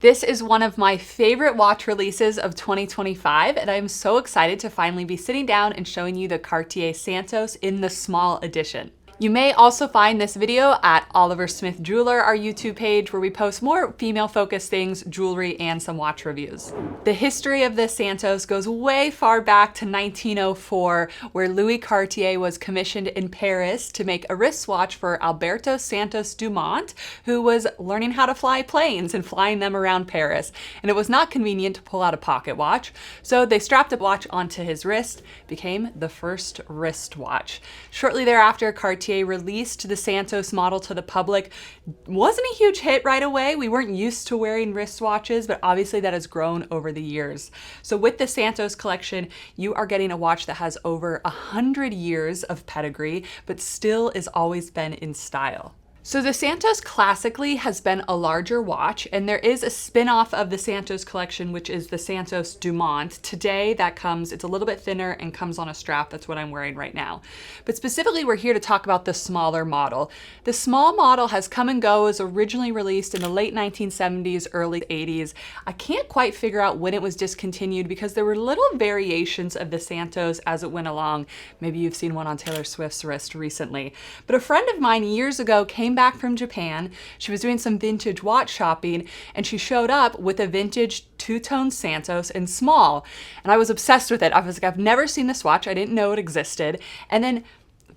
This is one of my favorite watch releases of 2025, and I'm so excited to finally be sitting down and showing you the Cartier Santos in the small edition. You may also find this video at Oliver Smith Jeweler, our YouTube page, where we post more female-focused things, jewelry, and some watch reviews. The history of this Santos goes way far back to 1904, where Louis Cartier was commissioned in Paris to make a wristwatch for Alberto Santos Dumont, who was learning how to fly planes and flying them around Paris. And it was not convenient to pull out a pocket watch, so they strapped a watch onto his wrist, became the first wristwatch. Shortly thereafter, Cartier released the Santos model to the public. Wasn't a huge hit right away. We weren't used to wearing wristwatches, but obviously that has grown over the years. So with the Santos collection, you are getting a watch that has over 100 years of pedigree, but still has always been in style. So the Santos classically has been a larger watch, and there is a spin-off of the Santos collection, which is the Santos Dumont. Today it's a little bit thinner and comes on a strap. That's what I'm wearing right now. But specifically, we're here to talk about the smaller model. The small model has come and go. It was originally released in the late 1970s, early 80s. I can't quite figure out when it was discontinued because there were little variations of the Santos as it went along. Maybe you've seen one on Taylor Swift's wrist recently. But a friend of mine years ago came back from Japan. She was doing some vintage watch shopping and she showed up with a vintage two-tone Santos in small. And I was obsessed with it. I was like, I've never seen this watch. I didn't know it existed. And then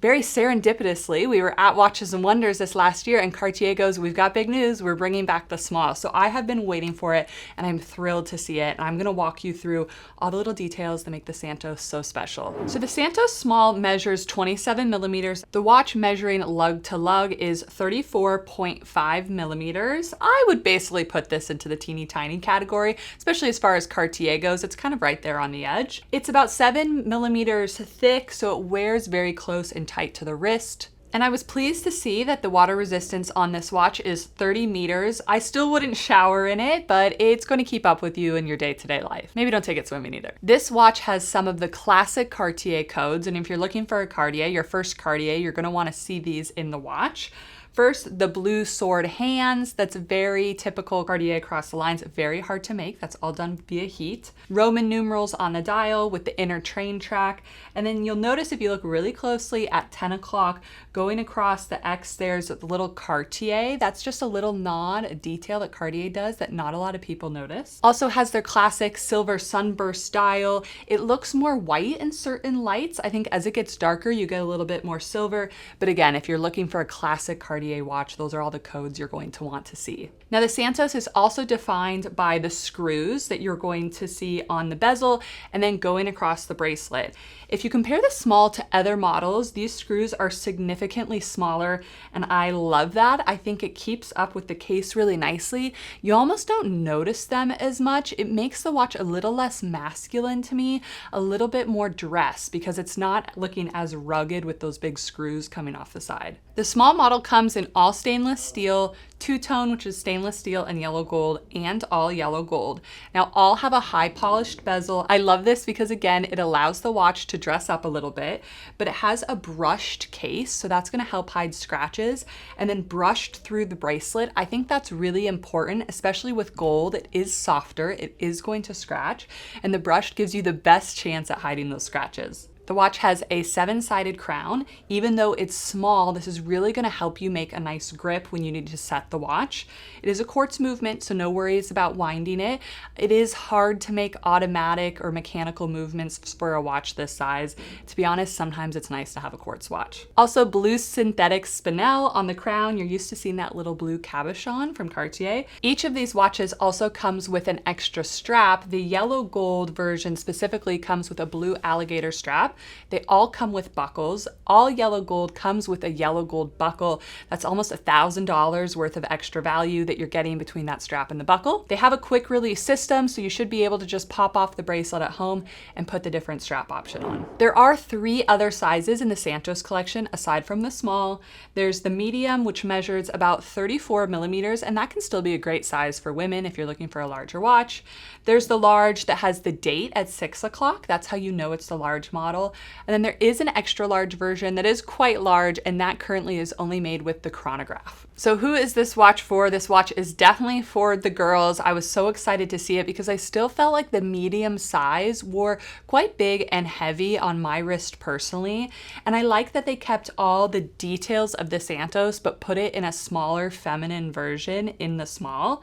very serendipitously, we were at Watches and Wonders this last year and Cartier goes, we've got big news, we're bringing back the small. So I have been waiting for it and I'm thrilled to see it. And I'm gonna walk you through all the little details that make the Santos so special. So the Santos small measures 27 millimeters. The watch measuring lug to lug is 34.5 millimeters. I would basically put this into the teeny tiny category, especially as far as Cartier goes. It's kind of right there on the edge. It's about 7 millimeters thick, so it wears very close and tight to the wrist. And I was pleased to see that the water resistance on this watch is 30 meters. I still wouldn't shower in it, but it's going to keep up with you in your day-to-day life. Maybe don't take it swimming either. This watch has some of the classic Cartier codes, and if you're looking for a Cartier, your first Cartier, you're going to want to see these in the watch. First, the blue sword hands. That's very typical Cartier across the lines. Very hard to make. That's all done via heat. Roman numerals on the dial with the inner train track. And then you'll notice if you look really closely at 10 o'clock, going across the X, there's the little Cartier. That's just a little nod, a detail that Cartier does that not a lot of people notice. Also has their classic silver sunburst dial. It looks more white in certain lights. I think as it gets darker, you get a little bit more silver. But again, if you're looking for a classic Cartier watch, those are all the codes you're going to want to see. Now the Santos is also defined by the screws that you're going to see on the bezel and then going across the bracelet. If you compare the small to other models, these screws are significantly smaller and I love that. I think it keeps up with the case really nicely. You almost don't notice them as much. It makes the watch a little less masculine to me, a little bit more dress because it's not looking as rugged with those big screws coming off the side. The small model comes in all stainless steel, two-tone, which is stainless steel and yellow gold, and all yellow gold. Now all have a high polished bezel. I love this because again, it allows the watch to dress up a little bit, but it has a brushed case, so that's gonna help hide scratches, and then brushed through the bracelet. I think that's really important, especially with gold. It is softer, it is going to scratch, and the brushed gives you the best chance at hiding those scratches. The watch has a 7-sided crown. Even though it's small, this is really going to help you make a nice grip when you need to set the watch. It is a quartz movement, so no worries about winding it. It is hard to make automatic or mechanical movements for a watch this size. To be honest, sometimes it's nice to have a quartz watch. Also, blue synthetic spinel on the crown. You're used to seeing that little blue cabochon from Cartier. Each of these watches also comes with an extra strap. The yellow gold version specifically comes with a blue alligator strap. They all come with buckles. All yellow gold comes with a yellow gold buckle. That's almost $1,000 worth of extra value that you're getting between that strap and the buckle. They have a quick release system, so you should be able to just pop off the bracelet at home and put the different strap option on. There are 3 other sizes in the Santos collection aside from the small. There's the medium, which measures about 34 millimeters, and that can still be a great size for women if you're looking for a larger watch. There's the large that has the date at 6 o'clock. That's how you know it's the large model. model. And then there is an extra large version that is quite large, and that currently is only made with the chronograph. So who is this watch for? This watch is definitely for the girls. I was so excited to see it because I still felt like the medium size wore quite big and heavy on my wrist personally. And I like that they kept all the details of the Santos, but put it in a smaller feminine version in the small.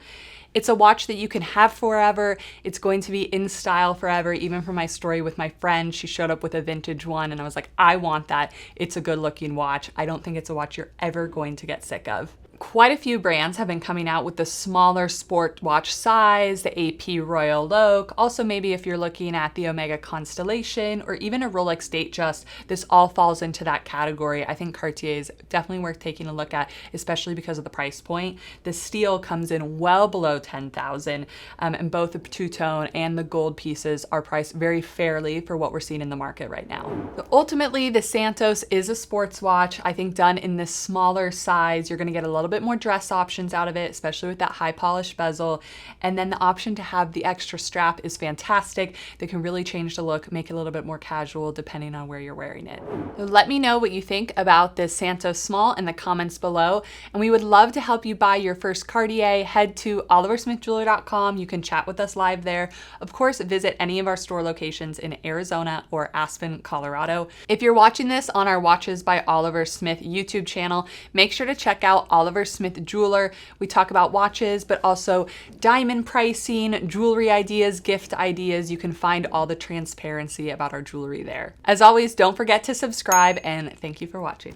It's a watch that you can have forever. It's going to be in style forever. Even from my story with my friend, she showed up with a vintage one and I was like, I want that. It's a good looking watch. I don't think it's a watch you're ever going to get sick of. Quite a few brands have been coming out with the smaller sport watch size, the AP Royal Oak. Also, maybe if you're looking at the Omega Constellation or even a Rolex Datejust, this all falls into that category. I think Cartier is definitely worth taking a look at, especially because of the price point. The steel comes in well below $10,000, and both the two-tone and the gold pieces are priced very fairly for what we're seeing in the market right now. So ultimately, the Santos is a sports watch. I think done in this smaller size, you're gonna get a little bit more dress options out of it, especially with that high polished bezel. And then the option to have the extra strap is fantastic. They can really change the look, make it a little bit more casual depending on where you're wearing it. So let me know what you think about this Santos Small in the comments below. And we would love to help you buy your first Cartier. Head to oliversmithjewelry.com. You can chat with us live there. Of course, visit any of our store locations in Arizona or Aspen, Colorado. If you're watching this on our Watches by Oliver Smith YouTube channel, make sure to check out Oliver Smith Jeweler. We talk about watches, but also diamond pricing, jewelry ideas, gift ideas. You can find all the transparency about our jewelry there. As always, don't forget to subscribe, and thank you for watching.